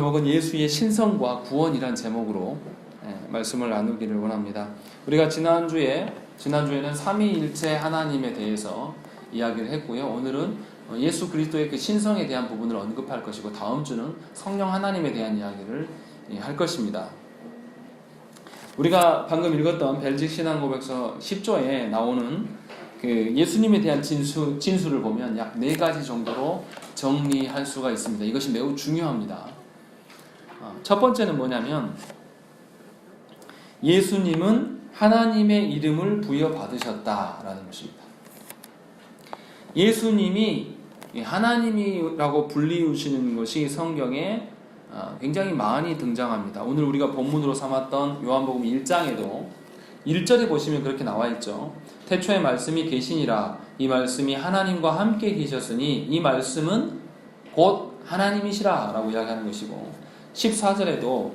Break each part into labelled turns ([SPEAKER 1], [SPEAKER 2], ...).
[SPEAKER 1] 제목은 예수의 신성과 구원이란 제목으로 말씀을 나누기를 원합니다. 우리가 지난주에는 삼위일체 하나님에 대해서 이야기를 했고요. 오늘은 예수 그리스도의 그 신성에 대한 부분을 언급할 것이고, 다음 주는 성령 하나님에 대한 이야기를 할 것입니다. 우리가 방금 읽었던 벨직 신앙고백서 10조에 나오는 그 예수님에 대한 진술을 보면 약 4가지 정도로 정리할 수가 있습니다. 이것이 매우 중요합니다. 첫 번째는 뭐냐면, 예수님은 하나님의 이름을 부여받으셨다라는 것입니다. 예수님이 하나님이라고 불리우시는 것이 성경에 굉장히 많이 등장합니다. 오늘 우리가 본문으로 삼았던 요한복음 1장에도 1절에 보시면 그렇게 나와 있죠. 태초에 말씀이 계시니라. 이 말씀이 하나님과 함께 계셨으니 이 말씀은 곧 하나님이시라 라고 이야기하는 것이고, 14절에도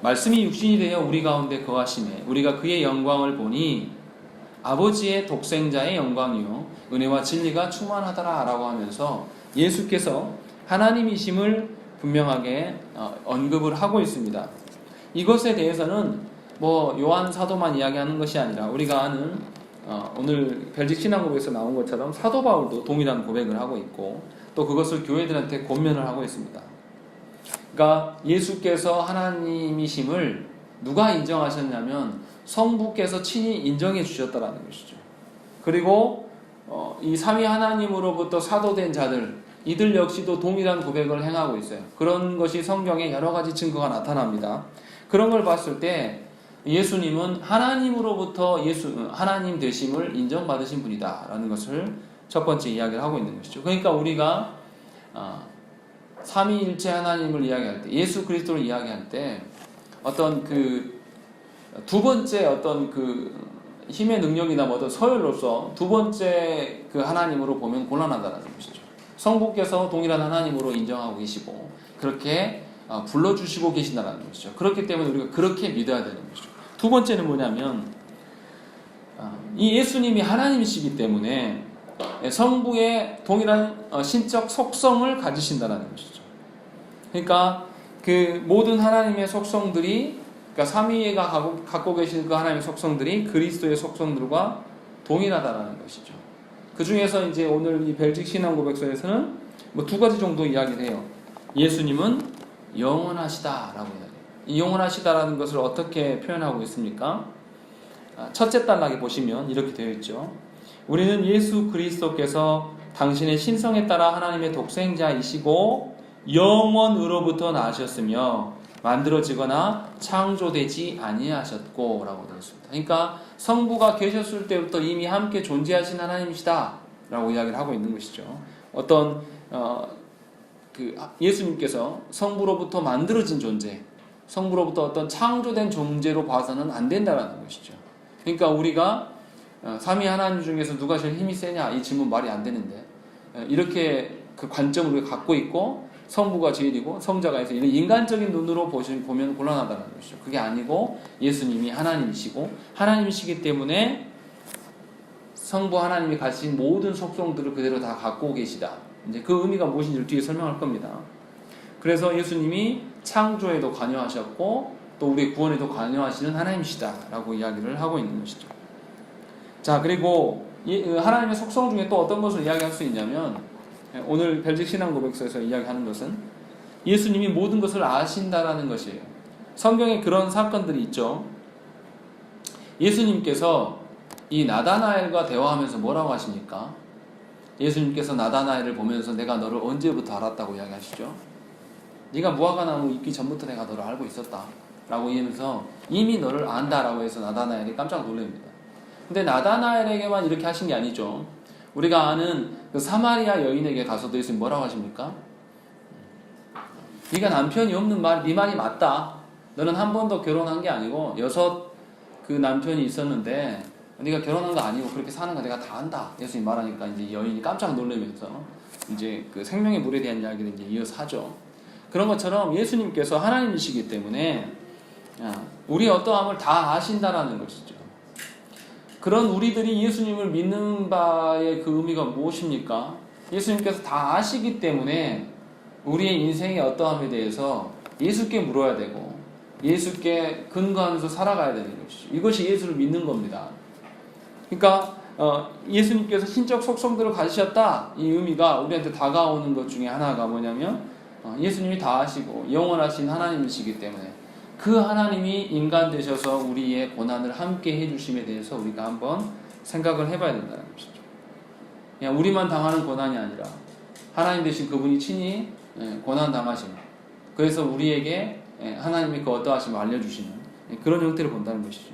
[SPEAKER 1] 말씀이 육신이 되어 우리 가운데 거하시매 우리가 그의 영광을 보니 아버지의 독생자의 영광이요 은혜와 진리가 충만하더라 라고 하면서 예수께서 하나님이심을 분명하게 언급을 하고 있습니다. 이것에 대해서는 요한 사도만 이야기하는 것이 아니라 우리가 아는 오늘 벨직 신앙고백에서 나온 것처럼 사도 바울도 동일한 고백을 하고 있고, 또 그것을 교회들한테 권면을 하고 있습니다. 그러니까 예수께서 하나님이심을 누가 인정하셨냐면 성부께서 친히 인정해 주셨다라는 것이죠. 그리고 이 삼위 하나님으로부터 사도된 자들, 이들 역시도 동일한 고백을 행하고 있어요. 그런 것이 성경에 여러 가지 증거가 나타납니다. 그런 걸 봤을 때 예수님은 하나님으로부터 하나님 되심을 인정받으신 분이다라는 것을 첫 번째 이야기를 하고 있는 것이죠. 그러니까 우리가 삼위일체 하나님을 이야기할 때, 예수 그리스도를 이야기할 때 어떤 두 번째 어떤 힘의 능력이나 어떤 서열로서 두 번째 하나님으로 보면 곤란하다는 것이죠. 성부께서 동일한 하나님으로 인정하고 계시고 그렇게 불러주시고 계신다는 것이죠. 그렇기 때문에 우리가 그렇게 믿어야 되는 것이죠. 두 번째는 뭐냐면, 이 예수님이 하나님이시기 때문에 성부의 동일한 신적 속성을 가지신다는 것이죠. 그러니까 그 모든 하나님의 속성들이, 그러니까 삼위가 갖고 계신 그 하나님의 속성들이 그리스도의 속성들과 동일하다는 것이죠. 그 중에서 이제 오늘 이 벨직 신앙고백서에서는 2가지 정도 이야기를 해요. 예수님은 영원하시다라고 이야기해요. 이 영원하시다라는 것을 어떻게 표현하고 있습니까? 첫째 단락에 보시면 이렇게 되어 있죠. 우리는 예수 그리스도께서 당신의 신성에 따라 하나님의 독생자이시고 영원으로부터 나셨으며 만들어지거나 창조되지 아니하셨고 라고 되어 있습니다. 그러니까 성부가 계셨을 때부터 이미 함께 존재하신 하나님이시다 라고 이야기를 하고 있는 것이죠. 어떤 예수님께서 성부로부터 만들어진 존재, 성부로부터 어떤 창조된 존재로 봐서는 안 된다는 것이죠. 그러니까 우리가 삼위 하나님 중에서 누가 제일 힘이 세냐, 이 질문 말이 안 되는데, 이렇게 그 관점을 우리가 갖고 있고 성부가 제일이고 성자가 해서 이런 인간적인 눈으로 보면 곤란하다는 것이죠. 그게 아니고 예수님이 하나님이시고 하나님이시기 때문에 성부 하나님이 가진 모든 속성들을 그대로 다 갖고 계시다. 이제 그 의미가 무엇인지를 뒤에 설명할 겁니다. 그래서 예수님이 창조에도 관여하셨고 또 우리의 구원에도 관여하시는 하나님이시다라고 이야기를 하고 있는 것이죠. 자, 그리고 하나님의 속성 중에 또 어떤 것을 이야기할 수 있냐면, 오늘 벨직 신앙고백서에서 이야기하는 것은 예수님이 모든 것을 아신다라는 것이에요. 성경에 그런 사건들이 있죠. 예수님께서 이 나다나엘과 대화하면서 뭐라고 하십니까? 예수님께서 나다나엘을 보면서 내가 너를 언제부터 알았다고 이야기하시죠? 네가 무화과나무 있기 전부터 내가 너를 알고 있었다 라고 얘기하면서 이미 너를 안다라고 해서 나다나엘이 깜짝 놀랍니다. 근데 나다나엘에게만 이렇게 하신 게 아니죠. 우리가 아는 그 사마리아 여인에게 가서도 예수님 뭐라고 하십니까? 네가 남편이 없는 네 말이 맞다. 너는 한 번도 결혼한 게 아니고 6 남편이 있었는데 네가 결혼한 거 아니고 그렇게 사는 거 내가 다 안다. 예수님 말하니까 이제 여인이 깜짝 놀라면서 이제 그 생명의 물에 대한 이야기를 이제 이어서 하죠. 그런 것처럼 예수님께서 하나님이시기 때문에 우리의 어떠함을 다 아신다라는 것이죠. 그런 우리들이 예수님을 믿는 바의 그 의미가 무엇입니까? 예수님께서 다 아시기 때문에 우리의 인생의 어떠함에 대해서 예수께 물어야 되고 예수께 근거하면서 살아가야 되는 것이죠. 이것이 예수를 믿는 겁니다. 그러니까 예수님께서 신적 속성들을 가지셨다, 이 의미가 우리한테 다가오는 것 중에 하나가 뭐냐면 예수님이 다 아시고 영원하신 하나님이시기 때문에 그 하나님이 인간 되셔서 우리의 고난을 함께 해주심에 대해서 우리가 한번 생각을 해봐야 된다는 것이죠. 그냥 우리만 당하는 고난이 아니라 하나님 되신 그분이 친히 고난 당하심, 그래서 우리에게 하나님의 그 어떠하심을 알려주시는 그런 형태를 본다는 것이죠.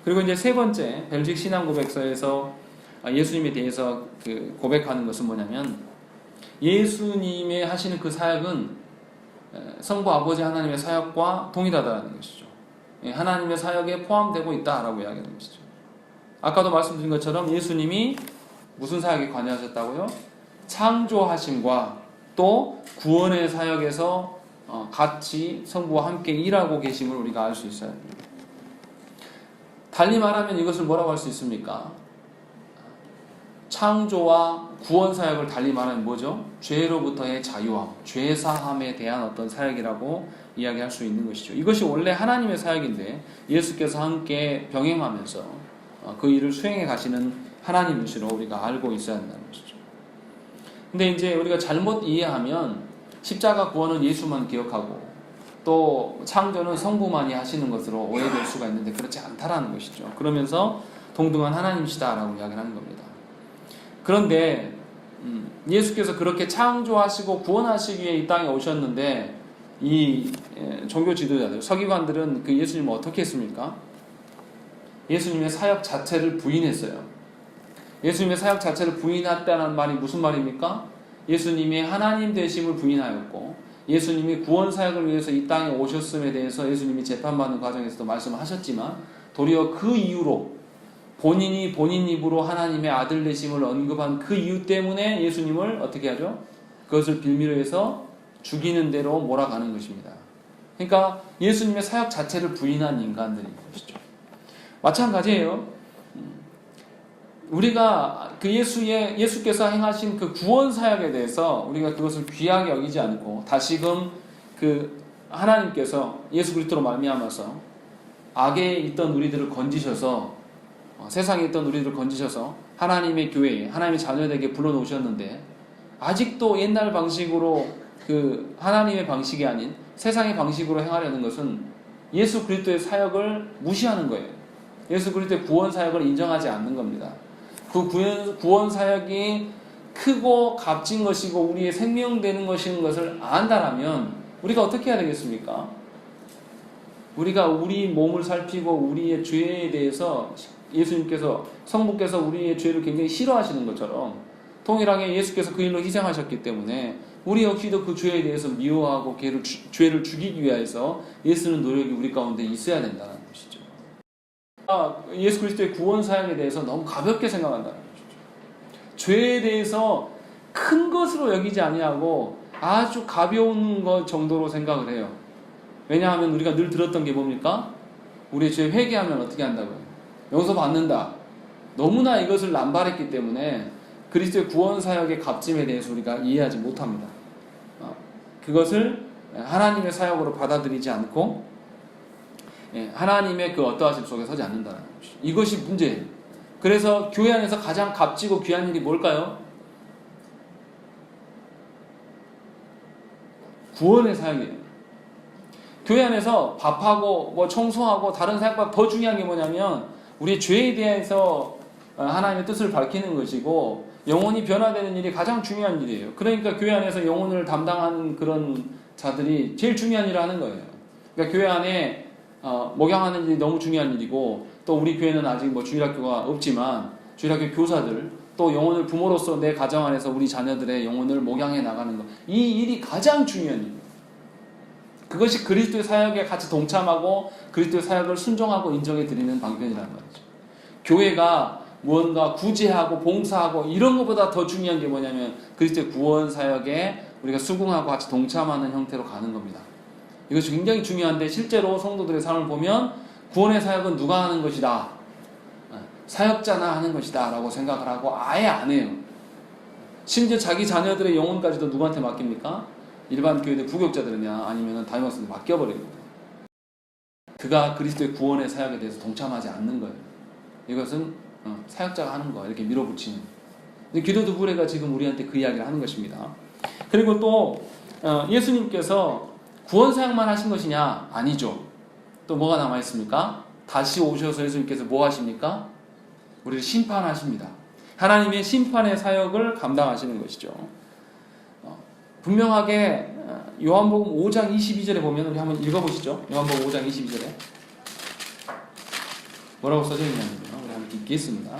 [SPEAKER 1] 그리고 이제 세 번째 벨직 신앙 고백서에서 예수님에 대해서 그 고백하는 것은 뭐냐면, 예수님의 하시는 그 사역은 성부 아버지 하나님의 사역과 동일하다는 것이죠. 하나님의 사역에 포함되고 있다라고 이야기하는 것이죠. 아까도 말씀드린 것처럼 예수님이 무슨 사역에 관여하셨다고요? 창조하심과 또 구원의 사역에서 같이 성부와 함께 일하고 계심을 우리가 알 수 있어야 합니다. 달리 말하면 이것을 뭐라고 할 수 있습니까? 창조와 구원 사역을 달리 말하면 뭐죠? 죄로부터의 자유함, 죄사함에 대한 어떤 사역이라고 이야기할 수 있는 것이죠. 이것이 원래 하나님의 사역인데 예수께서 함께 병행하면서 그 일을 수행해 가시는 하나님이시로 우리가 알고 있어야 한다는 것이죠. 근데 이제 우리가 잘못 이해하면 십자가 구원은 예수만 기억하고 또 창조는 성부만이 하시는 것으로 오해될 수가 있는데 그렇지 않다라는 것이죠. 그러면서 동등한 하나님이시다라고 이야기하는 겁니다. 그런데 예수께서 그렇게 창조하시고 구원하시기 위해 이 땅에 오셨는데 이 종교 지도자들, 서기관들은 그 예수님을 어떻게 했습니까? 예수님의 사역 자체를 부인했어요. 예수님의 사역 자체를 부인했다는 말이 무슨 말입니까? 예수님이 하나님 되심을 부인하였고 예수님이 구원 사역을 위해서 이 땅에 오셨음에 대해서 예수님이 재판받는 과정에서도 말씀하셨지만 도리어 그 이유로 본인이 본인 입으로 하나님의 아들 되심을 언급한 그 이유 때문에 예수님을 어떻게 하죠? 그것을 빌미로 해서 죽이는 대로 몰아가는 것입니다. 그러니까 예수님의 사역 자체를 부인한 인간들인 것이죠. 마찬가지예요. 우리가 그 예수께서 행하신 그 구원 사역에 대해서 우리가 그것을 귀하게 여기지 않고 다시금 그 하나님께서 예수 그리스도로 말미암아서 악에 있던 우리들을 건지셔서 세상에 있던 우리들을 건지셔서 하나님의 교회에 하나님의 자녀들에게 불러놓으셨는데 아직도 옛날 방식으로 그 하나님의 방식이 아닌 세상의 방식으로 행하려는 것은 예수 그리스도의 사역을 무시하는 거예요. 예수 그리스도의 구원 사역을 인정하지 않는 겁니다. 그 구원 사역이 크고 값진 것이고 우리의 생명되는 것인 것을 안다라면 우리가 어떻게 해야 되겠습니까? 우리가 우리 몸을 살피고 우리의 죄에 대해서 예수님께서 성부께서 우리의 죄를 굉장히 싫어하시는 것처럼 동일하게 예수께서 그 일로 희생하셨기 때문에 우리 역시도 그 죄에 대해서 미워하고 죄를 죽이기 위해서 애쓰는 노력이 우리 가운데 있어야 된다는 것이죠. 예수 그리스도의 구원 사역에 대해서 너무 가볍게 생각한다는 것이죠. 죄에 대해서 큰 것으로 여기지 아니하고 아주 가벼운 것 정도로 생각을 해요. 왜냐하면 우리가 늘 들었던 게 뭡니까? 우리의 죄 회개하면 어떻게 한다고요? 용서받는다. 너무나 이것을 남발했기 때문에 그리스도의 구원 사역의 값짐에 대해서 우리가 이해하지 못합니다. 그것을 하나님의 사역으로 받아들이지 않고 하나님의 그 어떠하심 속에 서지 않는다는 것이죠. 이것이 문제예요. 그래서 교회 안에서 가장 값지고 귀한 일이 뭘까요? 구원의 사역이에요. 교회 안에서 밥하고 뭐 청소하고 다른 사역보다 더 중요한 게 뭐냐면 우리의 죄에 대해서 하나님의 뜻을 밝히는 것이고 영혼이 변화되는 일이 가장 중요한 일이에요. 그러니까 교회 안에서 영혼을 담당하는 그런 자들이 제일 중요한 일을 하는 거예요. 그러니까 교회 안에 목양하는 일이 너무 중요한 일이고 또 우리 교회는 아직 뭐 주일학교가 없지만 주일학교 교사들 또 영혼을 부모로서 내 가정 안에서 우리 자녀들의 영혼을 목양해 나가는 것, 이 일이 가장 중요한 일이에요. 그것이 그리스도의 사역에 같이 동참하고 그리스도의 사역을 순종하고 인정해 드리는 방편이라는 말이죠. 교회가 무언가 구제하고 봉사하고 이런 것보다 더 중요한 게 뭐냐면 그리스도의 구원 사역에 우리가 수긍하고 같이 동참하는 형태로 가는 겁니다. 이것이 굉장히 중요한데 실제로 성도들의 삶을 보면 구원의 사역은 누가 하는 것이다, 사역자나 하는 것이다 라고 생각을 하고 아예 안 해요. 심지어 자기 자녀들의 영혼까지도 누구한테 맡깁니까? 일반 교회들 부교육자들이냐 아니면 담임목사들 맡겨버립니다. 그가 그리스도의 구원의 사역에 대해서 동참하지 않는 거예요. 이것은 사역자가 하는 거 이렇게 밀어붙이는. 기도 부부래가 지금 우리한테 그 이야기를 하는 것입니다. 그리고 또 예수님께서 구원 사역만 하신 것이냐? 아니죠. 또 뭐가 남아 있습니까? 다시 오셔서 예수님께서 뭐 하십니까? 우리를 심판하십니다. 하나님의 심판의 사역을 감당하시는 것이죠. 분명하게 요한복음 5장 22절에 보면 우리 한번 읽어보시죠. 요한복음 5장 22절에 뭐라고 써져 있냐면요. 우리 한번 읽겠습니다.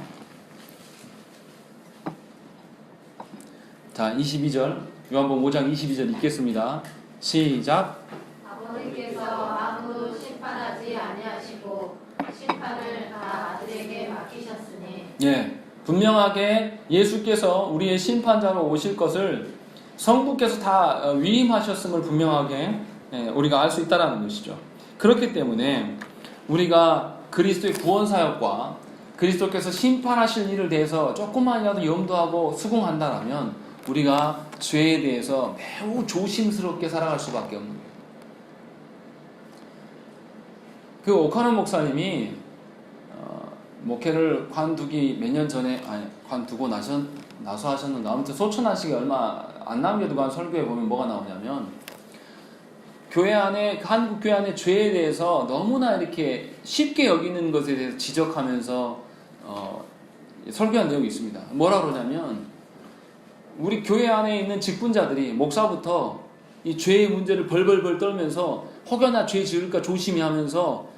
[SPEAKER 1] 자, 22절 요한복음 5장 22절 읽겠습니다. 시작.
[SPEAKER 2] 아버지께서 아무도 심판하지 아니하시고 심판을 다 아들에게 맡기셨으니.
[SPEAKER 1] 예, 분명하게 예수께서 우리의 심판자로 오실 것을 성부께서 다 위임하셨음을 분명하게 우리가 알 수 있다는 것이죠. 그렇기 때문에 우리가 그리스도의 구원 사역과 그리스도께서 심판하실 일을 대해서 조금만이라도 염두하고 수긍한다라면 우리가 죄에 대해서 매우 조심스럽게 살아갈 수밖에 없는 거예요. 그 오카노 목사님이 목회를 관두기 몇 년 전에 관두고 나서 하셨는데 아무튼 소천하시기 얼마 안 남겨두고 한 설교에 보면 뭐가 나오냐면 교회 안에 한국 교회 안에 죄에 대해서 너무나 이렇게 쉽게 여기는 것에 대해서 지적하면서 설교한 내용이 있습니다. 뭐라 그러냐면 우리 교회 안에 있는 직분자들이 목사부터 이 죄의 문제를 벌벌벌 떨면서 혹여나 죄 지을까 조심히 하면서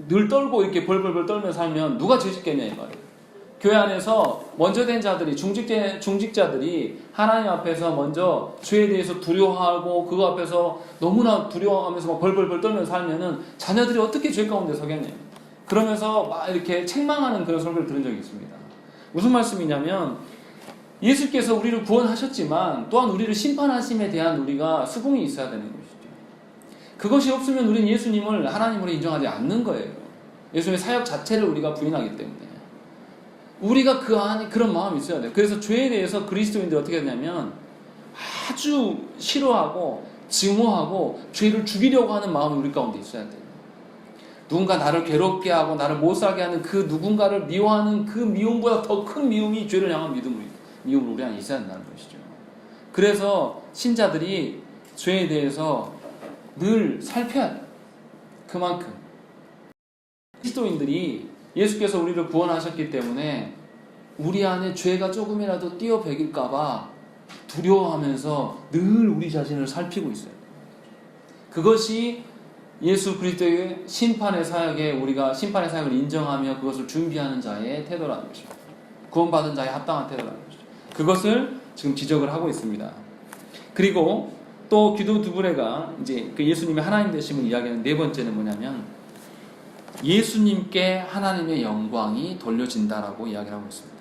[SPEAKER 1] 늘 떨고 이렇게 벌벌벌 떨면서 살면 누가 죄 짓겠냐 이 말이에요. 교회 안에서 먼저 된 자들이 중직자들이 하나님 앞에서 먼저 죄에 대해서 두려워하고 그거 앞에서 너무나 두려워하면서 막 벌벌벌 떨면서 살면은 자녀들이 어떻게 죄 가운데 서겠냐요. 그러면서 막 이렇게 책망하는 그런 설교를 들은 적이 있습니다. 무슨 말씀이냐면 예수께서 우리를 구원하셨지만 또한 우리를 심판하심에 대한 우리가 수긍이 있어야 되는 것이죠. 그것이 없으면 우리는 예수님을 하나님으로 인정하지 않는 거예요. 예수님의 사역 자체를 우리가 부인하기 때문에. 우리가 그 안에 그런 마음이 있어야 돼요. 그래서 죄에 대해서 그리스도인들이 어떻게 하냐면 아주 싫어하고 증오하고 죄를 죽이려고 하는 마음이 우리 가운데 있어야 돼요. 누군가 나를 괴롭게 하고 나를 못 살게 하는 그 누군가를 미워하는 그 미움보다 더 큰 미움이 죄를 향한 미움으로 우리 안에 있어야 한다는 것이죠. 그래서 신자들이 죄에 대해서 늘 살펴야 돼요. 그만큼 그리스도인들이 예수께서 우리를 구원하셨기 때문에 우리 안에 죄가 조금이라도 뛰어배길까봐 두려워하면서 늘 우리 자신을 살피고 있어요. 그것이 예수 그리스도의 심판의 사역에 우리가 심판의 사역을 인정하며 그것을 준비하는 자의 태도라는 것입니다. 구원받은 자의 합당한 태도라는 것이죠. 그것을 지금 지적을 하고 있습니다. 그리고 또 기도 두부레가 이제 그 예수님의 하나님 되심을 이야기하는 네 번째는 뭐냐면 예수님께 하나님의 영광이 돌려진다라고 이야기를 하고 있습니다.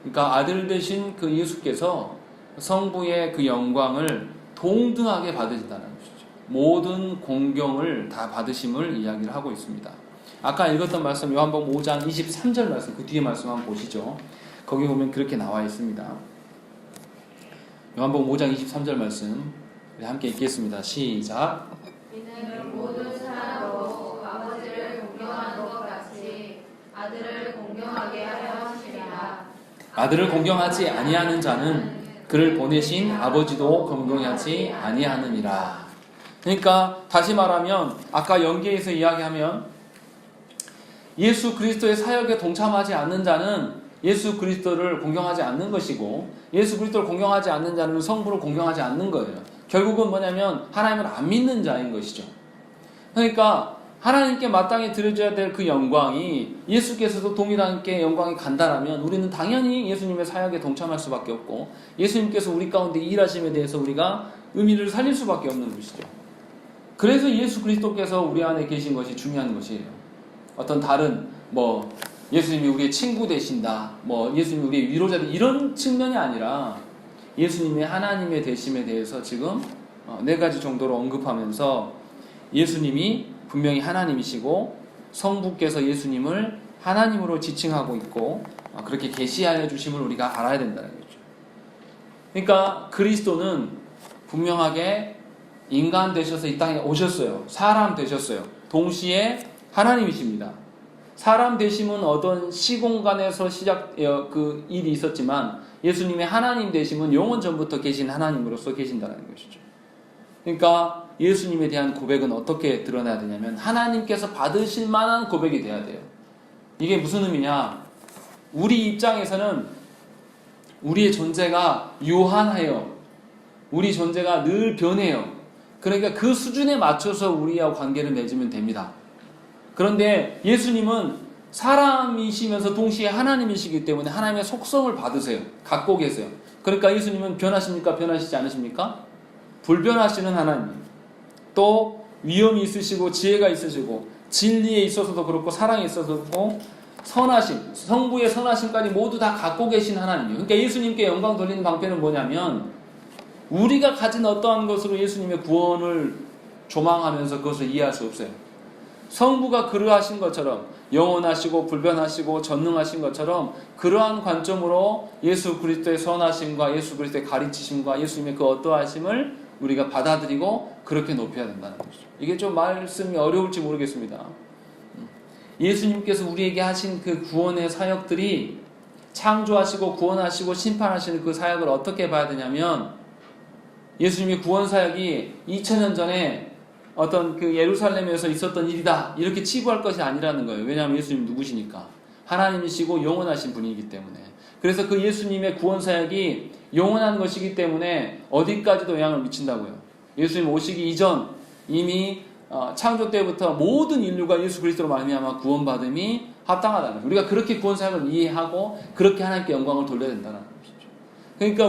[SPEAKER 1] 그러니까 아들 되신 그 예수께서 성부의 그 영광을 동등하게 받으신다는 것이죠. 모든 공경을 다 받으심을 이야기를 하고 있습니다. 아까 읽었던 말씀 요한복음 5장 23절 말씀 그 뒤에 말씀 한번 보시죠. 거기 보면 그렇게 나와 있습니다. 요한복음 5장 23절 말씀 우리 함께 읽겠습니다. 시작.
[SPEAKER 2] 이는 모든 사람도 아버지를 공경하는 것 같이 아들을 공경하게 하려 하심이라.
[SPEAKER 1] 아들을 공경하지 아니하는 자는 그를 보내신 아버지도 공경하지 아니하느니라. 그러니까 다시 말하면 아까 연계에서 이야기하면 예수 그리스도의 사역에 동참하지 않는 자는 예수 그리스도를 공경하지 않는 것이고 예수 그리스도를 공경하지 않는 자는 성부를 공경하지 않는 거예요. 결국은 뭐냐면 하나님을 안 믿는 자인 것이죠. 그러니까 하나님께 마땅히 드려져야 될 그 영광이 예수께서도 동일하게 영광이 간다라면 우리는 당연히 예수님의 사역에 동참할 수밖에 없고 예수님께서 우리 가운데 일하심에 대해서 우리가 의미를 살릴 수밖에 없는 것이죠. 그래서 예수 그리스도께서 우리 안에 계신 것이 중요한 것이에요. 어떤 다른 예수님이 우리의 친구 되신다, 예수님이 우리의 위로자 되신다 이런 측면이 아니라 예수님의 하나님의 되심에 대해서 지금 네 가지 정도로 언급하면서 예수님이 분명히 하나님이시고 성부께서 예수님을 하나님으로 지칭하고 있고 그렇게 계시하여 주심을 우리가 알아야 된다는 거죠. 그러니까 그리스도는 분명하게 인간 되셔서 이 땅에 오셨어요. 사람 되셨어요. 동시에 하나님이십니다. 사람 되심은 어떤 시공간에서 그 일이 있었지만 예수님의 하나님 되심은 영원 전부터 계신 하나님으로서 계신다는 것이죠. 그러니까 예수님에 대한 고백은 어떻게 드러나야 되냐면 하나님께서 받으실 만한 고백이 돼야 돼요. 이게 무슨 의미냐? 우리 입장에서는 우리의 존재가 유한해요. 우리 존재가 늘 변해요. 그러니까 그 수준에 맞춰서 우리와 관계를 맺으면 됩니다. 그런데 예수님은 사람이시면서 동시에 하나님이시기 때문에 하나님의 속성을 받으세요. 갖고 계세요. 그러니까 예수님은 변하십니까? 변하시지 않으십니까? 불변하시는 하나님. 또 위엄이 있으시고 지혜가 있으시고 진리에 있어서도 그렇고 사랑에 있어서도 그렇고 선하심, 성부의 선하심까지 모두 다 갖고 계신 하나님이에요. 그러니까 예수님께 영광 돌리는 방편은 뭐냐면 우리가 가진 어떠한 것으로 예수님의 구원을 조망하면서 그것을 이해할 수 없어요. 성부가 그러하신 것처럼 영원하시고 불변하시고 전능하신 것처럼 그러한 관점으로 예수 그리스도의 선하심과 예수 그리스도의 가르치심과 예수님의 그 어떠하심을 우리가 받아들이고 그렇게 높여야 된다는 것이죠. 이게 좀 말씀이 어려울지 모르겠습니다. 예수님께서 우리에게 하신 그 구원의 사역들이 창조하시고 구원하시고 심판하시는 그 사역을 어떻게 봐야 되냐면 예수님의 구원 사역이 2000년 전에 어떤 그 예루살렘에서 있었던 일이다 이렇게 치부할 것이 아니라는 거예요. 왜냐하면 예수님 누구시니까 하나님이시고 영원하신 분이기 때문에. 그래서 그 예수님의 구원 사역이 영원한 것이기 때문에 어디까지도 영향을 미친다고요. 예수님 오시기 이전 이미 창조 때부터 모든 인류가 예수 그리스도로 말미암아 구원받음이 합당하다는 거예요. 우리가 그렇게 구원 사역을 이해하고 그렇게 하나님께 영광을 돌려야 된다는 것이죠. 그러니까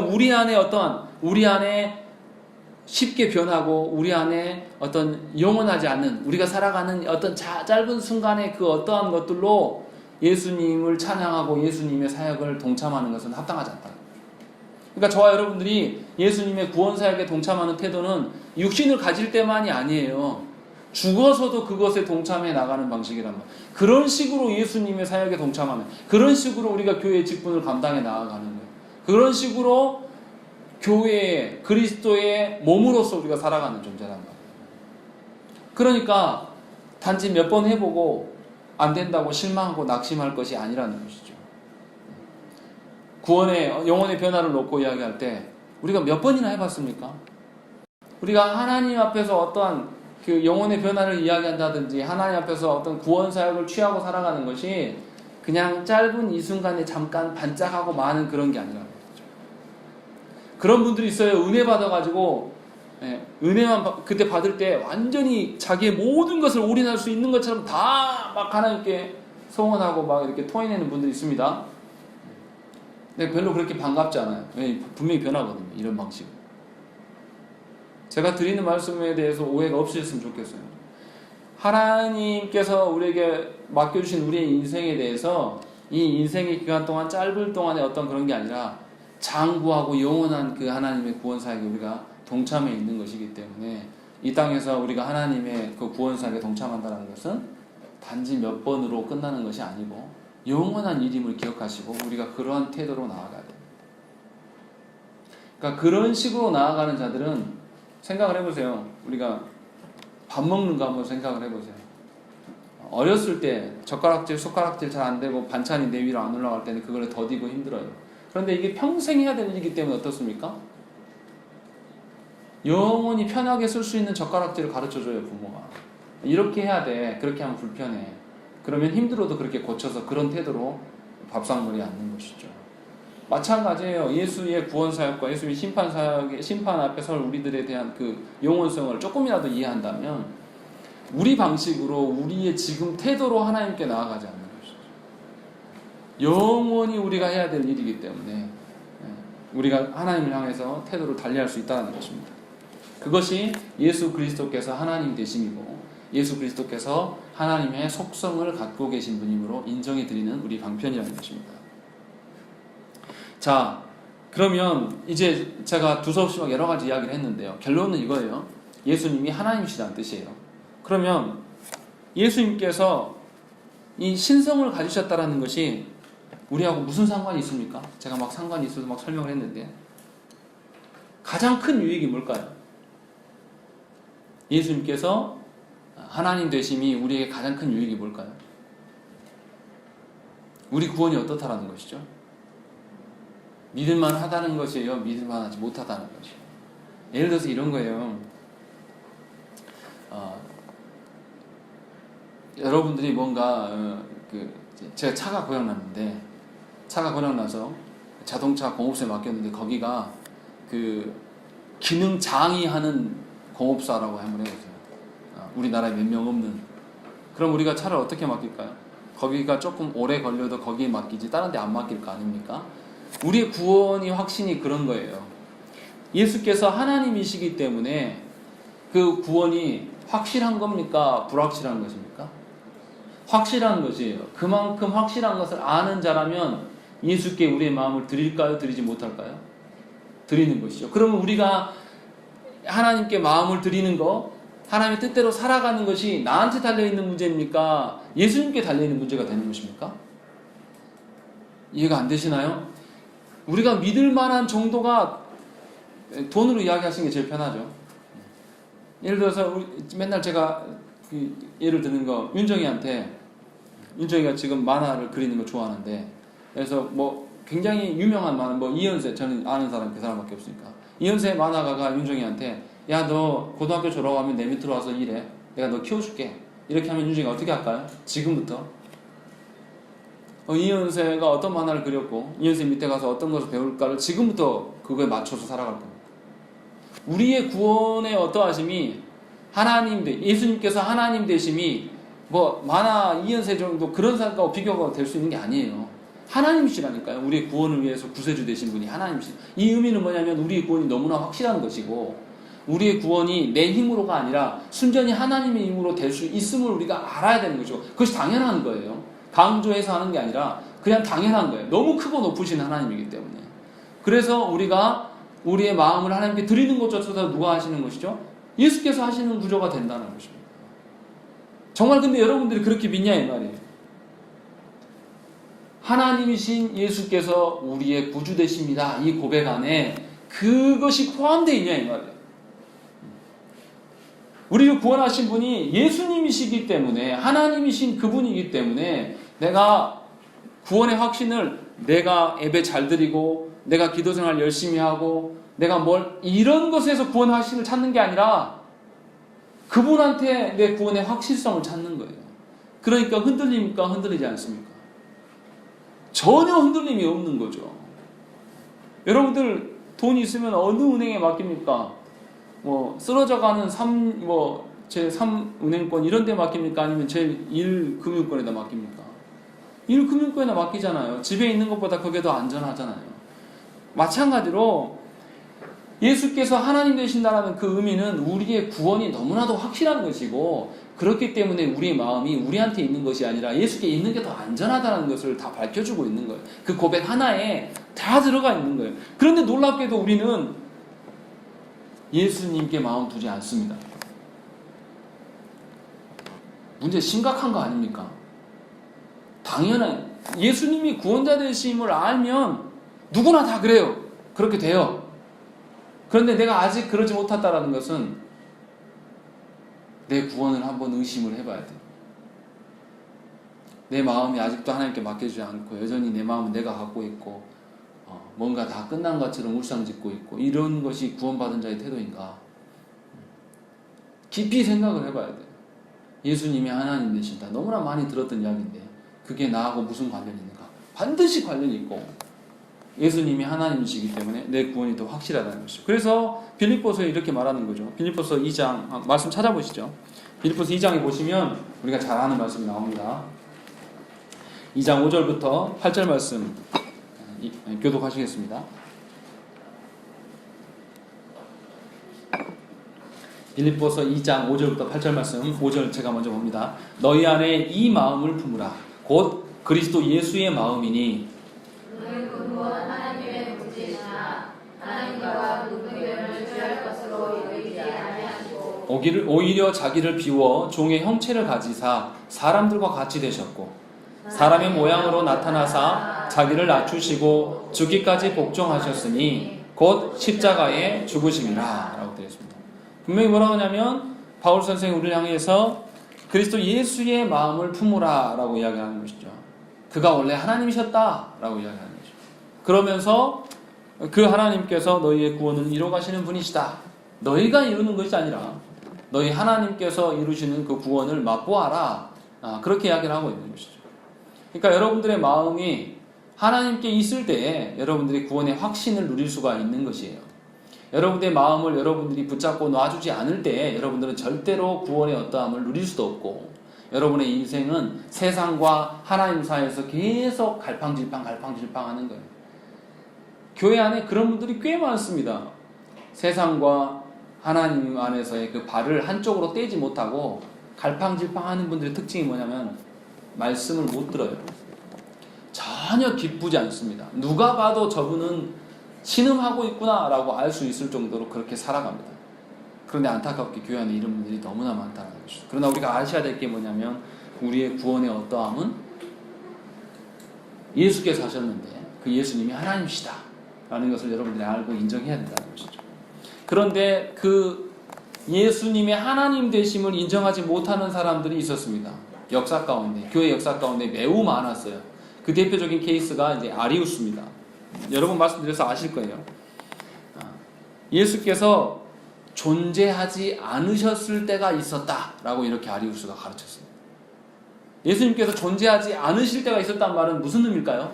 [SPEAKER 1] 우리 안에 쉽게 변하고 우리 안에 어떤 영원하지 않는 우리가 살아가는 어떤 짧은 순간의 그 어떠한 것들로 예수님을 찬양하고 예수님의 사역을 동참하는 것은 합당하지 않다. 그러니까 저와 여러분들이 예수님의 구원 사역에 동참하는 태도는 육신을 가질 때만이 아니에요. 죽어서도 그것에 동참해 나가는 방식이란 말이에요. 그런 식으로 예수님의 사역에 동참하는, 그런 식으로 우리가 교회의 직분을 감당해 나아가는 거예요. 그런 식으로 교회의 그리스도의 몸으로서 우리가 살아가는 존재란 말이에요. 그러니까 단지 몇 번 해보고 안 된다고 실망하고 낙심할 것이 아니라는 것이죠. 구원의 영혼의 변화를 놓고 이야기할 때 우리가 몇 번이나 해봤습니까? 우리가 하나님 앞에서 어떠한 그 영혼의 변화를 이야기한다든지 하나님 앞에서 어떤 구원 사역을 취하고 살아가는 것이 그냥 짧은 이 순간에 잠깐 반짝하고 마는 그런 게 아니라 그런 분들이 있어요. 은혜 받아가지고 은혜만 그때 받을 때 완전히 자기의 모든 것을 올인할 수 있는 것처럼 다 막 하나님께 소원하고 막 이렇게 토해내는 분들이 있습니다. 근데 별로 그렇게 반갑지 않아요. 분명히 변하거든요. 이런 방식. 제가 드리는 말씀에 대해서 오해가 없으셨으면 좋겠어요. 하나님께서 우리에게 맡겨주신 우리의 인생에 대해서 이 인생의 기간 동안 짧을 동안에 어떤 그런 게 아니라 장구하고 영원한 그 하나님의 구원 사역에 우리가 동참해 있는 것이기 때문에 이 땅에서 우리가 하나님의 그 구원 사역에 동참한다는 것은 단지 몇 번으로 끝나는 것이 아니고 영원한 일임을 기억하시고 우리가 그러한 태도로 나아가야 돼요. 그러니까 그런 식으로 나아가는 자들은 생각을 해보세요. 우리가 밥 먹는 거 한번 생각을 해보세요. 어렸을 때 젓가락질, 숟가락질 잘 안 되고 반찬이 내 위로 안 올라갈 때는 그걸 더디고 힘들어요. 그런데 이게 평생 해야 될 일이기 때문에 어떻습니까? 영원히 편하게 쓸 수 있는 젓가락질을 가르쳐줘요, 부모가. 이렇게 해야 돼. 그렇게 하면 불편해. 그러면 힘들어도 그렇게 고쳐서 그런 태도로 밥상머리에 앉는 것이죠. 마찬가지예요. 예수의 구원 사역과 예수의 심판 사역의 심판 앞에 설 우리들에 대한 그 영원성을 조금이라도 이해한다면 우리 방식으로 우리의 지금 태도로 하나님께 나아가지 않는 것이죠. 영원히 우리가 해야 될 일이기 때문에 우리가 하나님을 향해서 태도를 달리할 수 있다는 것입니다. 그것이 예수 그리스도께서 하나님 되심이고 예수 그리스도께서 하나님의 속성을 갖고 계신 분이므로 인정해 드리는 우리 방편이라는 것입니다. 자, 그러면 이제 제가 두서없이 여러 가지 이야기를 했는데요. 결론은 이거예요. 예수님이 하나님이시다는 뜻이에요. 그러면 예수님께서 이 신성을 가지셨다는 것이 우리하고 무슨 상관이 있습니까? 제가 막 상관이 있어서 막 설명을 했는데 가장 큰 유익이 뭘까요? 예수님께서 하나님 되심이 우리에게 가장 큰 유익이 뭘까요? 우리 구원이 어떻다라는 것이죠? 믿을만 하다는 것이에요? 믿을만 하지 못하다는 것이에요? 예를 들어서 이런 거예요. 여러분들이 뭔가 제가 차가 고장났는데 차가 고장나서 자동차 공업소에 맡겼는데 거기가 그 기능 장의하는 공업사라고 한번 해보세요. 우리나라에 몇 명 없는. 그럼 우리가 차를 어떻게 맡길까요? 거기가 조금 오래 걸려도 거기에 맡기지 다른 데 안 맡길 거 아닙니까? 우리의 구원이 확신이 그런 거예요. 예수께서 하나님이시기 때문에 그 구원이 확실한 겁니까? 불확실한 것입니까? 확실한 것이에요. 그만큼 확실한 것을 아는 자라면 예수께 우리의 마음을 드릴까요? 드리지 못할까요? 드리는 것이죠. 그러면 우리가 하나님께 마음을 드리는 거, 하나님의 뜻대로 살아가는 것이 나한테 달려있는 문제입니까? 예수님께 달려있는 문제가 되는 것입니까? 이해가 안 되시나요? 우리가 믿을 만한 정도가 돈으로 이야기하시는 게 제일 편하죠. 예를 들어서 맨날 제가 예를 드는 거, 윤정이가 지금 만화를 그리는 거 좋아하는데, 그래서 뭐 굉장히 유명한 만화, 뭐 이현세, 저는 아는 사람 그 사람밖에 없으니까, 이현세 만화가가 윤정이한테 야, 너 고등학교 졸업하면 내 밑으로 와서 일해, 내가 너 키워줄게, 이렇게 하면 윤정이가 어떻게 할까요? 지금부터 이현세가 어떤 만화를 그렸고 이현세 밑에 가서 어떤 것을 배울까를 지금부터 그거에 맞춰서 살아갈 겁니다. 우리의 구원의 어떠하심이 하나님 예수님께서 하나님 되심이 뭐 만화 이현세 정도 그런 사람과 비교가 될 수 있는 게 아니에요. 하나님이시라니까요. 우리의 구원을 위해서 구세주 되신 분이 하나님이시. 이 의미는 뭐냐면 우리의 구원이 너무나 확실한 것이고, 우리의 구원이 내 힘으로가 아니라 순전히 하나님의 힘으로 될 수 있음을 우리가 알아야 되는 거죠. 그것이 당연한 거예요. 강조해서 하는 게 아니라 그냥 당연한 거예요. 너무 크고 높으신 하나님이기 때문에. 그래서 우리가 우리의 마음을 하나님께 드리는 것조차도 누가 하시는 것이죠? 예수께서 하시는 구조가 된다는 것입니다. 정말 근데 여러분들이 그렇게 믿냐 이 말이에요. 하나님이신 예수께서 우리의 구주 되십니다. 이 고백 안에 그것이 포함되어 있냐 이 말이에요. 우리를 구원하신 분이 예수님이시기 때문에, 하나님이신 그분이기 때문에 내가 구원의 확신을 내가 예배 잘 드리고 내가 기도생활 열심히 하고 내가 이런 것에서 구원의 확신을 찾는 게 아니라 그분한테 내 구원의 확실성을 찾는 거예요. 그러니까 흔들립니까? 흔들리지 않습니까? 전혀 흔들림이 없는 거죠. 여러분들 돈이 있으면 어느 은행에 맡깁니까? 뭐 쓰러져가는 제3은행권 이런 데 맡깁니까? 아니면 제1금융권에다 맡깁니까? 1금융권에다 맡기잖아요. 집에 있는 것보다 그게 더 안전하잖아요. 마찬가지로 예수께서 하나님 되신다는 그 의미는 우리의 구원이 너무나도 확실한 것이고, 그렇기 때문에 우리의 마음이 우리한테 있는 것이 아니라 예수께 있는 게 더 안전하다는 것을 다 밝혀주고 있는 거예요. 그 고백 하나에 다 들어가 있는 거예요. 그런데 놀랍게도 우리는 예수님께 마음 두지 않습니다. 문제 심각한 거 아닙니까? 당연한, 예수님이 구원자 되심을 알면 누구나 다 그래요. 그렇게 돼요. 그런데 내가 아직 그러지 못했다는 것은 내 구원을 한번 의심을 해봐야 돼. 내 마음이 아직도 하나님께 맡겨주지 않고 여전히 내 마음은 내가 갖고 있고 뭔가 다 끝난 것처럼 울상짓고 있고, 이런 것이 구원받은 자의 태도인가? 깊이 생각을 해봐야 돼. 예수님이 하나님 되신다. 너무나 많이 들었던 이야기인데 그게 나하고 무슨 관련이 있는가? 반드시 관련이 있고, 예수님이 하나님이시기 때문에 내 구원이 더 확실하다는 것이죠. 그래서 빌립보서에 이렇게 말하는 거죠. 빌립보서 2장 말씀 찾아보시죠. 빌립보서 2장에 보시면 우리가 잘 아는 말씀이 나옵니다. 2장 5절부터 8절 말씀 교독하시겠습니다. 빌립보서 2장 5절부터 8절 말씀, 5절 제가 먼저 봅니다. 너희 안에 이 마음을 품으라. 곧 그리스도 예수의 마음이니
[SPEAKER 2] 너희 근본 하나님의 부지시나 하나님과 누구를 취할 것으로 여기지 아니하시고
[SPEAKER 1] 오히려 자기를 비워 종의 형체를 가지사 사람들과 같이 되셨고, 사람의 모양으로 나타나사 자기를 낮추시고 죽기까지 복종하셨으니 곧 십자가에 죽으심이라 라고 되어 있습니다. 분명히 뭐라고 하냐면 바울 선생이 우리를 향해서 그리스도 예수의 마음을 품으라 라고 이야기하는 것이죠. 그가 원래 하나님이셨다 라고 이야기하는 거죠. 그러면서 그 하나님께서 너희의 구원을 이루어 가시는 분이시다. 너희가 이루는 것이 아니라 너희 하나님께서 이루시는 그 구원을 맛보아라. 그렇게 이야기를 하고 있는 것이죠. 그러니까 여러분들의 마음이 하나님께 있을 때에 여러분들이 구원의 확신을 누릴 수가 있는 것이에요. 여러분들의 마음을 여러분들이 붙잡고 놔주지 않을 때에 여러분들은 절대로 구원의 어떠함을 누릴 수도 없고, 여러분의 인생은 세상과 하나님 사이에서 계속 갈팡질팡 하는 거예요. 교회 안에 그런 분들이 꽤 많습니다. 세상과 하나님 안에서의 그 발을 한쪽으로 떼지 못하고 갈팡질팡 하는 분들의 특징이 뭐냐면 말씀을 못 들어요. 전혀 기쁘지 않습니다. 누가 봐도 저분은 신음하고 있구나 라고 알 수 있을 정도로 그렇게 살아갑니다. 그런데 안타깝게 교회 안에 이런 분들이 너무나 많다는 것이죠. 그러나 우리가 아셔야 될 게 뭐냐면 우리의 구원의 어떠함은 예수께서 하셨는데 그 예수님이 하나님이시다 라는 것을 여러분들이 알고 인정해야 된다는 것이죠. 그런데 그 예수님의 하나님 되심을 인정하지 못하는 사람들이 있었습니다. 역사 가운데, 교회 역사 가운데 매우 많았어요. 그 대표적인 케이스가 이제 아리우스입니다. 여러분 말씀드려서 아실 거예요. 예수께서 존재하지 않으셨을 때가 있었다라고 이렇게 아리우스가 가르쳤습니다. 예수님께서 존재하지 않으실 때가 있었단 말은 무슨 의미일까요?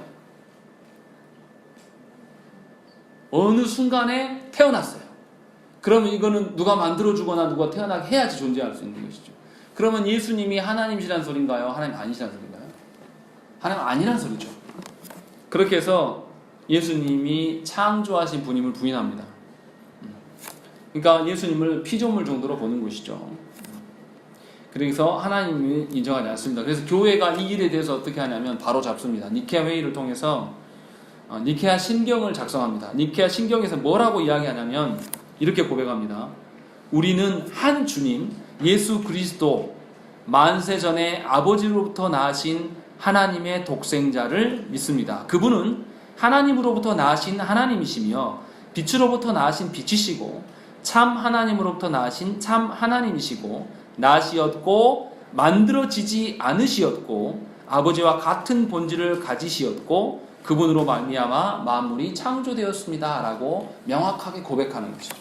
[SPEAKER 1] 어느 순간에 태어났어요. 그러면 이거는 누가 만들어주거나 누가 태어나게 해야지 존재할 수 있는 것이죠. 그러면 예수님이 하나님이시란 소린가요? 하나님 아니시란 소린가요? 하나님 아니란 소리죠. 그렇게 해서 예수님이 창조하신 분임을 부인합니다. 그러니까 예수님을 피조물 정도로 보는 것이죠. 그래서 하나님이 인정하지 않습니다. 그래서 교회가 이 일에 대해서 어떻게 하냐면 바로 잡습니다. 니케아 회의를 통해서 니케아 신경을 작성합니다. 니케아 신경에서 뭐라고 이야기하냐면 이렇게 고백합니다. 우리는 한 주님 예수 그리스도 만세 전에 아버지로부터 나신 하나님의 독생자를 믿습니다. 그분은 하나님으로부터 나신 하나님이시며 빛으로부터 나신 빛이시고 참 하나님으로부터 나신 참 하나님이시고 나시었고 만들어지지 않으시었고 아버지와 같은 본질을 가지시었고 그분으로 말미암아 만물이 창조되었습니다 라고 명확하게 고백하는 것이죠.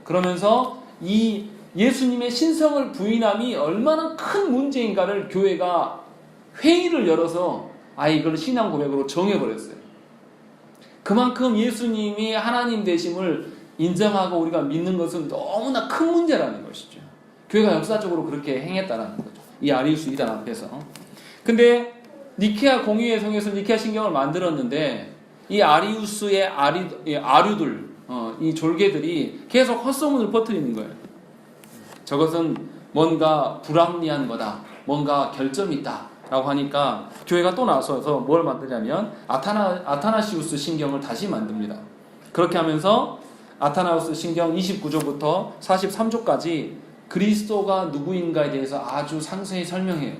[SPEAKER 1] 그러면서 이 예수님의 신성을 부인함이 얼마나 큰 문제인가를 교회가 회의를 열어서 이걸 신앙 고백으로 정해버렸어요. 그만큼 예수님이 하나님 되심을 인정하고 우리가 믿는 것은 너무나 큰 문제라는 것이죠. 교회가 역사적으로 그렇게 행했다는 거죠. 이 아리우스 이단 앞에서. 근데 니케아 공의회 성에서 니케아 신경을 만들었는데 이 아리우스의 아류들, 이 졸개들이 계속 헛소문을 퍼뜨리는 거예요. 저것은 뭔가 불합리한 거다. 뭔가 결점이 있다. 라고 하니까 교회가 또 나서서 뭘 만드냐면 아타나시우스 신경을 다시 만듭니다. 그렇게 하면서 아타나우스 신경 29조부터 43조까지 그리스도가 누구인가에 대해서 아주 상세히 설명해요.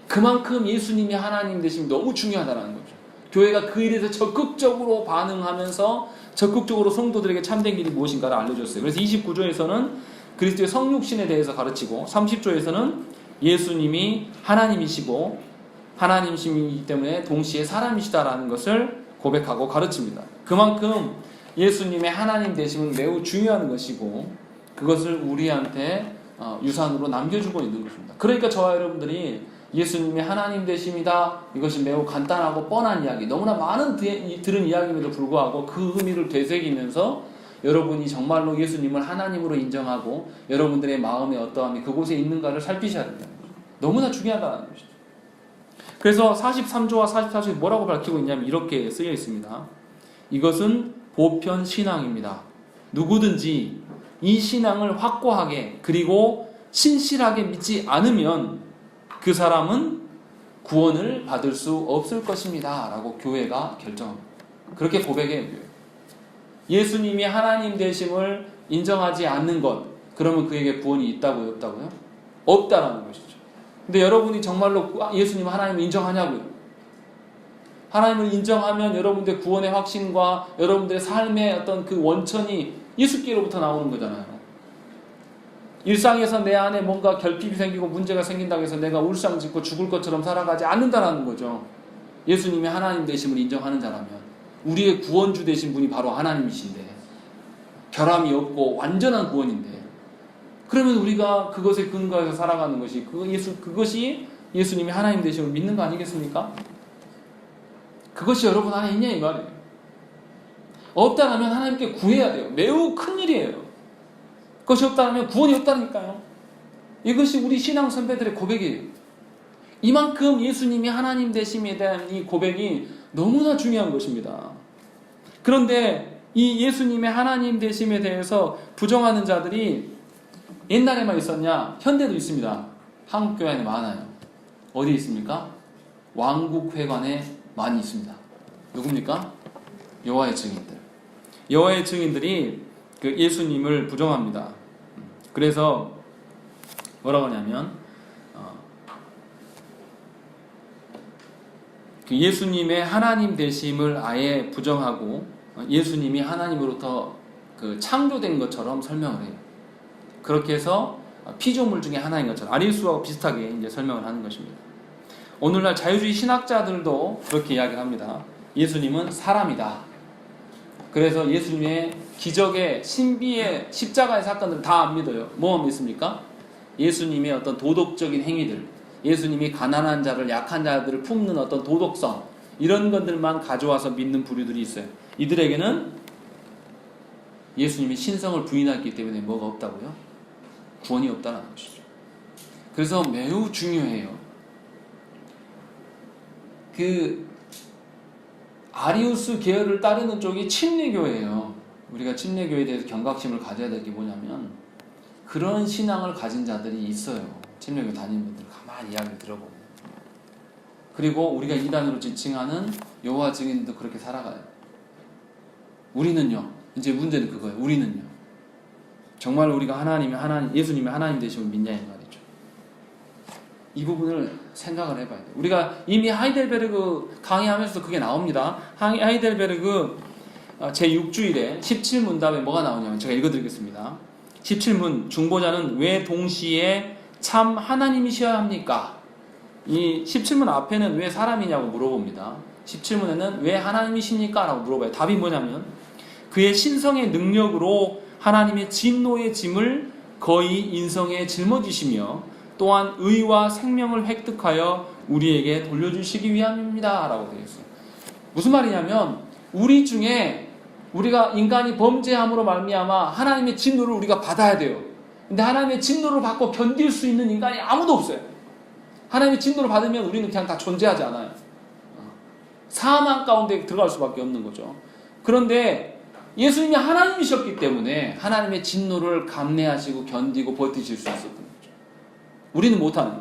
[SPEAKER 1] 그만큼 예수님이 하나님 되심이 너무 중요하다는 거죠. 교회가 그 일에 대해서 적극적으로 반응하면서 적극적으로 성도들에게 참된 길이 무엇인가를 알려줬어요. 그래서 29조에서는 그리스도의 성육신에 대해서 가르치고 30조에서는 예수님이 하나님이시고 하나님이시기 때문에 동시에 사람이시다라는 것을 고백하고 가르칩니다. 그만큼 예수님의 하나님 되심은 매우 중요한 것이고 그것을 우리한테 유산으로 남겨주고 있는 것입니다. 그러니까 저와 여러분들이 예수님의 하나님 되심이다. 이것이 매우 간단하고 뻔한 이야기, 너무나 많은 들은 이야기임에도 불구하고 그 의미를 되새기면서 여러분이 정말로 예수님을 하나님으로 인정하고 여러분들의 마음의 어떠함이 그곳에 있는가를 살피셔야 된다는 거죠. 너무나 중요하다는 것이죠. 그래서 43조와 44조에 뭐라고 밝히고 있냐면 이렇게 쓰여 있습니다. 이것은 보편 신앙입니다. 누구든지 이 신앙을 확고하게 그리고 신실하게 믿지 않으면 그 사람은 구원을 받을 수 없을 것입니다. 라고 교회가 결정합니다. 그렇게 고백해요. 예수님이 하나님 되심을 인정하지 않는 것, 그러면 그에게 구원이 있다고요? 없다고요? 없다라는 것이죠. 근데 여러분이 정말로 예수님 하나님을 인정하냐고요? 하나님을 인정하면 여러분들의 구원의 확신과 여러분들의 삶의 어떤 그 원천이 예수께로부터 나오는 거잖아요. 일상에서 내 안에 뭔가 결핍이 생기고 문제가 생긴다고 해서 내가 울상짓고 죽을 것처럼 살아가지 않는다는 거죠. 예수님이 하나님 되심을 인정하는 자라면 우리의 구원주 되신 분이 바로 하나님이신데 결함이 없고 완전한 구원인데 그러면 우리가 그것에 근거해서 살아가는 것이 그것이 예수님이 하나님 되심을 믿는 거 아니겠습니까? 그것이 여러분 안에 있냐 이 말이에요. 없다면 하나님께 구해야 돼요. 매우 큰 일이에요. 그것이 없다면 구원이 없다니까요. 이것이 우리 신앙 선배들의 고백이에요. 이만큼 예수님이 하나님 되심에 대한 이 고백이 너무나 중요한 것입니다. 그런데 이 예수님의 하나님 되심에 대해서 부정하는 자들이 옛날에만 있었냐? 현대도 있습니다. 한국 교회 안에 많아요. 어디에 있습니까? 왕국회관에 많이 있습니다. 누굽니까? 여호와의 증인들. 여호와의 증인들이 그 예수님을 부정합니다. 그래서 뭐라고 하냐면 그 예수님의 하나님 되심을 아예 부정하고 예수님이 하나님으로부터 그 창조된 것처럼 설명을 해요. 그렇게 해서 피조물 중에 하나인 것처럼 아리수와 비슷하게 이제 설명을 하는 것입니다. 오늘날 자유주의 신학자들도 그렇게 이야기합니다. 예수님은 사람이다. 그래서 예수님의 기적의 신비의 십자가의 사건들을 다 안 믿어요. 뭐만 믿습니까? 예수님의 어떤 도덕적인 행위들, 예수님이 가난한 자를, 약한 자들을 품는 어떤 도덕성, 이런 것들만 가져와서 믿는 부류들이 있어요. 이들에게는 예수님이 신성을 부인했기 때문에 뭐가 없다고요? 구원이 없다는 것이죠. 그래서 매우 중요해요. 그 아리우스 계열을 따르는 쪽이 침례교예요. 우리가 침례교에 대해서 경각심을 가져야 될 게 뭐냐면 그런 신앙을 가진 자들이 있어요. 침례교 다니는 분들 가만히 이야기를 들어보면. 그리고 우리가 이단으로 지칭하는 여호와 증인도 그렇게 살아가요. 우리는요. 이제 문제는 그거예요. 우리는요. 정말 우리가 예수님이 하나님 되심을 믿냐 이 말이죠. 이 부분을 생각을 해봐야 돼요. 우리가 이미 하이델베르그 강의하면서도 그게 나옵니다. 하이델베르그 제6주일에 17문답에 뭐가 나오냐면 제가 읽어드리겠습니다. 17문 중보자는 왜 동시에 참 하나님이셔야 합니까? 이 17문 앞에는 왜 사람이냐고 물어봅니다. 17문에는 왜 하나님이십니까? 라고 물어봐요. 답이 뭐냐면 그의 신성의 능력으로 하나님의 진노의 짐을 거의 인성에 짊어지시며 또한 의와 생명을 획득하여 우리에게 돌려주시기 위함입니다. 라고 되어 있어요. 무슨 말이냐면 우리 중에 우리가 인간이 범죄함으로 말미암아 하나님의 진노를 우리가 받아야 돼요. 근데 하나님의 진노를 받고 견딜 수 있는 인간이 아무도 없어요. 하나님의 진노를 받으면 우리는 그냥 다 존재하지 않아요. 사망 가운데 들어갈 수밖에 없는 거죠. 그런데 예수님이 하나님이셨기 때문에 하나님의 진노를 감내하시고 견디고 버티실 수 있었던 거죠. 우리는 못하는,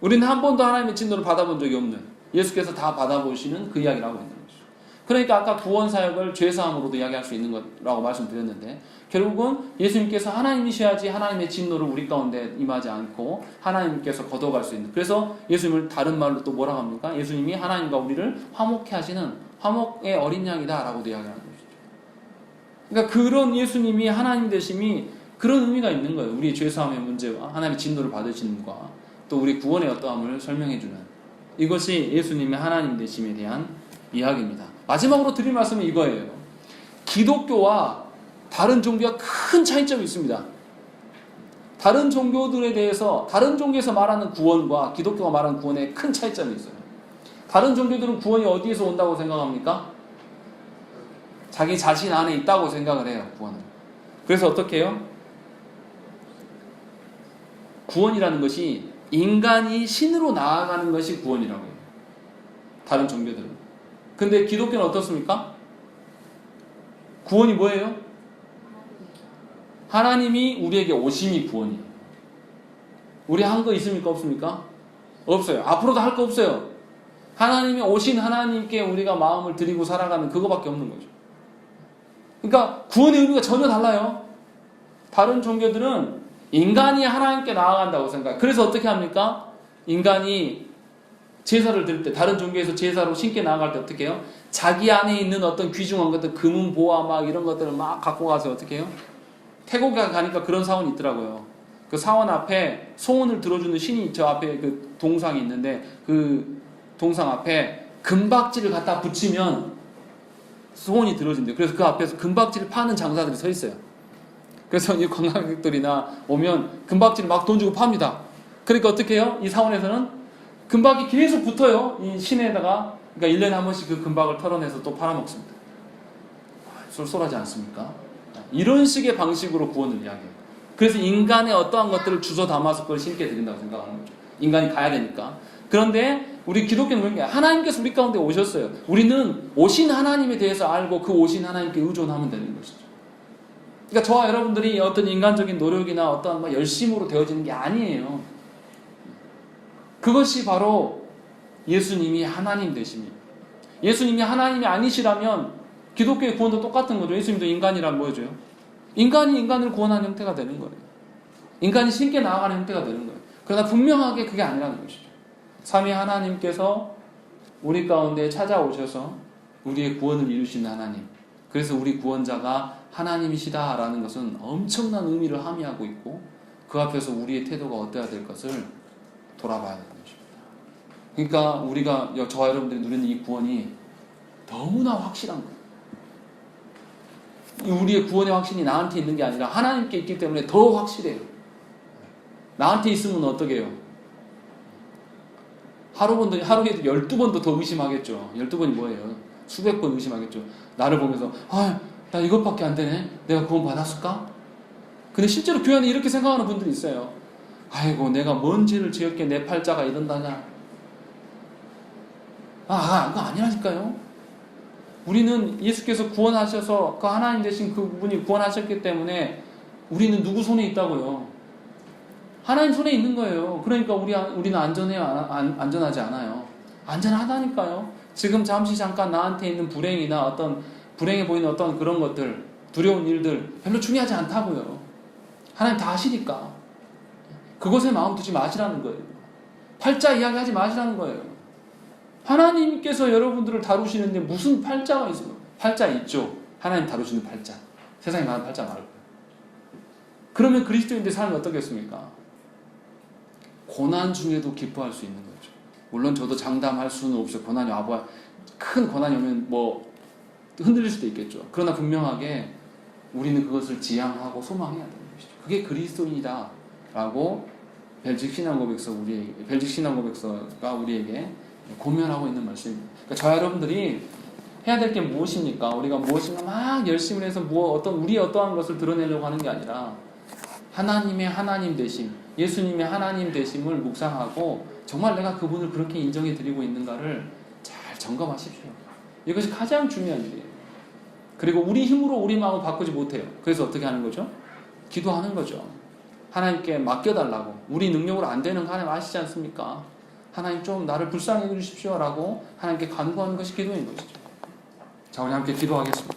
[SPEAKER 1] 우리는 한 번도 하나님의 진노를 받아본 적이 없는, 예수께서 다 받아보시는 그 이야기를 하고 있는 거죠. 그러니까 아까 구원사역을 죄사함으로도 이야기할 수 있는 거라고 말씀드렸는데 결국은 예수님께서 하나님이셔야지 하나님의 진노를 우리 가운데 임하지 않고 하나님께서 걷어갈 수 있는, 그래서 예수님을 다른 말로 또 뭐라고 합니까? 예수님이 하나님과 우리를 화목케 하시는 화목의 어린 양이다 라고도 이야기하는 것이죠. 그러니까 그런 예수님이 하나님 되심이 그런 의미가 있는 거예요. 우리의 죄사함의 문제와 하나님의 진노를 받으시는 것과 또 우리 구원의 어떠함을 설명해주는, 이것이 예수님의 하나님 되심에 대한 이야기입니다. 마지막으로 드릴 말씀은 이거예요. 기독교와 다른 종교가 큰 차이점이 있습니다. 다른 종교들에 대해서, 다른 종교에서 말하는 구원과 기독교가 말하는 구원에 큰 차이점이 있어요. 다른 종교들은 구원이 어디에서 온다고 생각합니까? 자기 자신 안에 있다고 생각을 해요, 구원은. 그래서 어떻게 해요? 구원이라는 것이 인간이 신으로 나아가는 것이 구원이라고 해요. 다른 종교들은. 근데 기독교는 어떻습니까? 구원이 뭐예요? 하나님이 우리에게 오심이 구원이에요. 우리 한 거 있습니까? 없습니까? 없어요. 앞으로도 할 거 없어요. 하나님이 오신 하나님께 우리가 마음을 드리고 살아가는 그거밖에 없는 거죠. 그러니까 구원의 의미가 전혀 달라요. 다른 종교들은 인간이 하나님께 나아간다고 생각해요. 그래서 어떻게 합니까? 인간이 제사를 드릴 때, 다른 종교에서 제사로 신께 나아갈 때 어떻게 해요? 자기 안에 있는 어떤 귀중한 것들, 금은 보화 막 이런 것들을 막 갖고 가서 어떻게 해요? 태국에 가니까 그런 사원이 있더라고요. 그 사원 앞에 소원을 들어주는 신이 저 앞에 그 동상이 있는데 그 동상 앞에 금박지를 갖다 붙이면 소원이 들어진대요. 그래서 그 앞에서 금박지를 파는 장사들이 서 있어요. 그래서 이 관광객들이나 오면 금박지를 막 돈 주고 팝니다. 그러니까 어떻게 해요? 이 사원에서는 금박이 계속 붙어요. 이 신에다가. 그러니까 1년에 한 번씩 그 금박을 털어내서 또 팔아먹습니다. 쏠쏠하지 않습니까? 이런 식의 방식으로 구원을 이야기해요. 그래서 인간의 어떠한 것들을 주워 담아서 그걸 신께 드린다고 생각하는 거죠. 인간이 가야 되니까. 그런데 우리 기독교는 그런 게 하나님께서 우리 가운데 오셨어요. 우리는 오신 하나님에 대해서 알고 그 오신 하나님께 의존하면 되는 것이죠. 그러니까 저와 여러분들이 어떤 인간적인 노력이나 어떠한 열심으로 되어지는 게 아니에요. 그것이 바로 예수님이 하나님 되십니다. 예수님이 하나님이 아니시라면 기독교의 구원도 똑같은 거죠. 예수님도 인간이란 뭐죠? 인간이 인간을 구원하는 형태가 되는 거예요. 인간이 신께 나아가는 형태가 되는 거예요. 그러나 분명하게 그게 아니라는 것이죠. 삼위 하나님께서 우리 가운데 찾아오셔서 우리의 구원을 이루시는 하나님. 그래서 우리 구원자가 하나님이시다라는 것은 엄청난 의미를 함의하고 있고 그 앞에서 우리의 태도가 어때야 될 것을 돌아봐야 되는 것입니다. 그러니까 우리가 저와 여러분들이 누리는 이 구원이 너무나 확실한 거예요. 우리의 구원의 확신이 나한테 있는 게 아니라 하나님께 있기 때문에 더 확실해요. 나한테 있으면 어떻게 해요? 하루에 12번도 더 의심하겠죠. 12번이 뭐예요? 수백 번 의심하겠죠. 나를 보면서 나 이것밖에 안 되네? 내가 구원 받았을까? 근데 실제로 교회 안에 이렇게 생각하는 분들이 있어요. 아이고 내가 뭔 죄를 지었기에 내 팔자가 이런다냐. 그거 아니라니까요. 우리는 예수께서 구원하셔서 그 하나님 되신 그분이 구원하셨기 때문에 우리는 누구 손에 있다고요? 하나님 손에 있는 거예요. 그러니까 우리는 안전해요? 안전하지 않아요? 안전하다니까요. 지금 잠깐 나한테 있는 불행이나 어떤 불행해 보이는 어떤 그런 것들, 두려운 일들 별로 중요하지 않다고요. 하나님 다 아시니까. 그것에 마음 두지 마시라는 거예요. 팔자 이야기하지 마시라는 거예요. 하나님께서 여러분들을 다루시는데 무슨 팔자가 있어요? 팔자 있죠. 하나님 다루시는 팔자. 세상에 많은 팔자 말고. 그러면 그리스도인들 삶이 어떻겠습니까? 고난 중에도 기뻐할 수 있는 거죠. 물론 저도 장담할 수는 없어요. 고난이 와봐. 큰 고난이 오면 흔들릴 수도 있겠죠. 그러나 분명하게 우리는 그것을 지향하고 소망해야 되는 것이죠. 그게 그리스도인이다 라고 벨직 신앙고백서가 우리에게 고면하고 있는 말씀입니다. 그러니까 저 여러분들이 해야 될 게 무엇입니까? 우리가 무엇인가 막 열심히 해서 우리의 어떠한 것을 드러내려고 하는 게 아니라 하나님의 하나님 되심, 예수님의 하나님 되심을 묵상하고 정말 내가 그분을 그렇게 인정해 드리고 있는가를 잘 점검하십시오. 이것이 가장 중요한 일이에요. 그리고 우리 힘으로 우리 마음을 바꾸지 못해요. 그래서 어떻게 하는 거죠? 기도하는 거죠. 하나님께 맡겨달라고. 우리 능력으로 안 되는 거 하나님 아시지 않습니까? 하나님 좀 나를 불쌍히 해주십시오 라고 하나님께 간구하는 것이 기도인 것이죠. 자, 우리 함께 기도하겠습니다.